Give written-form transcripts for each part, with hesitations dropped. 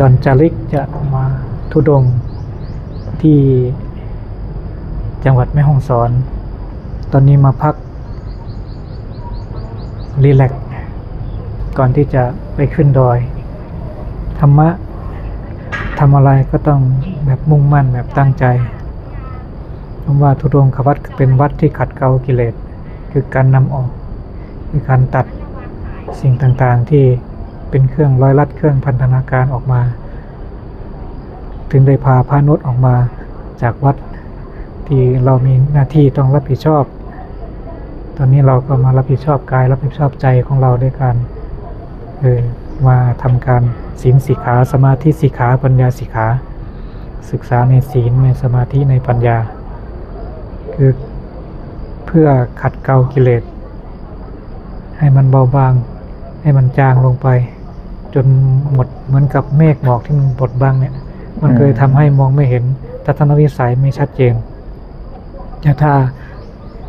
จรจาริกจะมาธุดงค์ที่จังหวัดแม่ฮ่องสอนตอนนี้มาพักรีแลกซ์ก่อนที่จะไปขึ้นดอยธรรมะทำอะไรก็ต้องแบบมุ่งมั่นแบบตั้งใจเพราะว่าธุดงควัตรเป็นวัดที่ขัดเกลากิเลสคือการนำออกคือการตัดสิ่งต่างๆที่เป็นเครื่องร้อยลัดเครื่องพันธนาการออกมาถึงได้พาพระนุษย์ออกมาจากวัดที่เรามีหน้าที่ต้องรับผิดชอบตอนนี้เราก็มารับผิดชอบกายรับผิดชอบใจของเราด้วยกันมาทำการศีลสิกขาสมาธิสิกขาปัญญาสิกขาศึกษาในศีลในสมาธิในปัญญาคือเพื่อขัดเกลากิเลสให้มันเบาบางให้มันจางลงไปจนหมดเหมือนกับเมฆหมอกที่มันบดบังเนี่ยมันเคยทำให้มองไม่เห็นทัศนวิสัยไม่ชัดเจนแต่ถ้า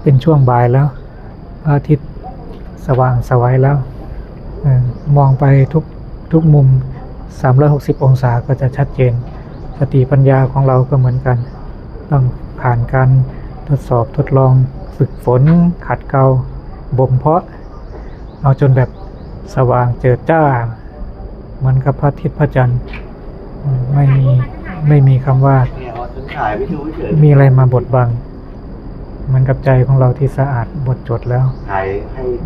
เป็นช่วงบ่ายแล้วพระอาทิตย์สว่างสวยแล้วมองไปทุกมุม360องศาก็จะชัดเจนสติปัญญาของเราก็เหมือนกันต้องผ่านการทดสอบทดลองฝึกฝนขัดเกลาบ่มเพาะเอาจนแบบสว่างเจิดจ้าเหมือนกับพระอาทิตย์พระจันทร์ไม่มีคำว่ามีอะไรมาบดบังเหมือนกับใจของเราที่สะอาดบดจดแล้ว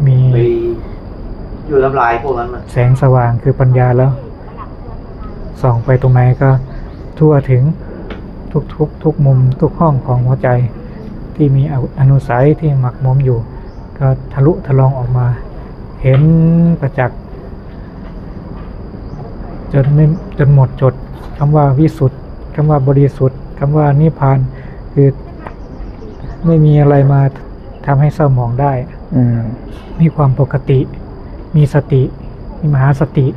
มีอยู่น้ำลายพวกนั้นแสงสว่างคือปัญญาแล้วส่องไปตรงไหนก็ทั่วถึงทุกมุมทุกห้องของหัวใจที่มีอนุสัยที่หมักหมมอยู่ก็ทะลุทะลองออกมาเห็นประจักษ์จนหมดจดคำว่าวิสุทธิ์คำว่าบริสุทธิ์คำว่านิพพานคือไม่มีอะไรมาทำให้เศร้าหมองได้มีความปกติมีสติมีมหาสติ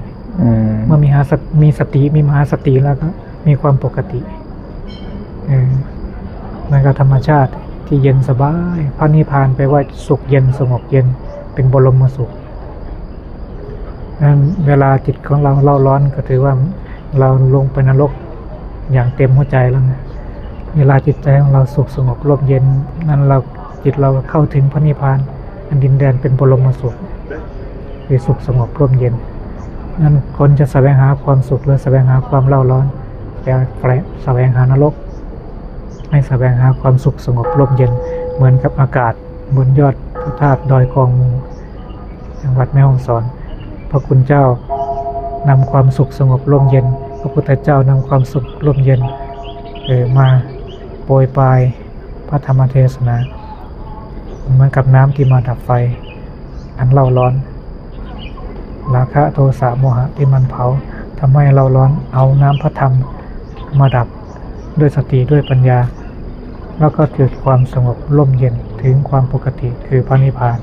เมื่อมีสติมีมหาสติแล้วก็มีความปกติมันก็ธรรมชาติที่เย็นสบายพระนิพพานแปลว่าสุขเย็นสงบเย็นเป็นบรมสุขนั้นเวลาจิตของเราเล่าร้อนก็ถือว่าเราลงไปนรกอย่างเต็มหัวใจแล้วนะเวลาจิตใจของเราสุขสงบร่มเย็นนั้นจิตเราเข้าถึงพระนิพพานอันดินแดนเป็นบรมสุขคือสุขสงบร่มเย็นนั้นคนจะแสวงหาความสุขหรือแสวงหาความเล่าร้อนแต่แสวงหานรกให้แสวงหาความสุขสงบร่มเย็นเหมือนกับอากาศบนยอดพระธาตุดอยกองมูจังหวัดแม่ฮ่องสอนพระคุณเจ้านำความสุขสงบร่มเย็นพระพุทธเจ้านำความสุขร่มเย็นมาโปรยปลายพระธรรมเทศนาเหมือนกับน้ำที่มาดับไฟอันเล่าร้อนราคะโทสะโมหะที่มันเผาทำให้เราร้อนเอาน้ำพระธรรมมาดับด้วยสติด้วยปัญญาแล้วก็เกิดความสงบร่มเย็นถึงความปกติคือพระนิพพาน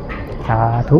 สาธุ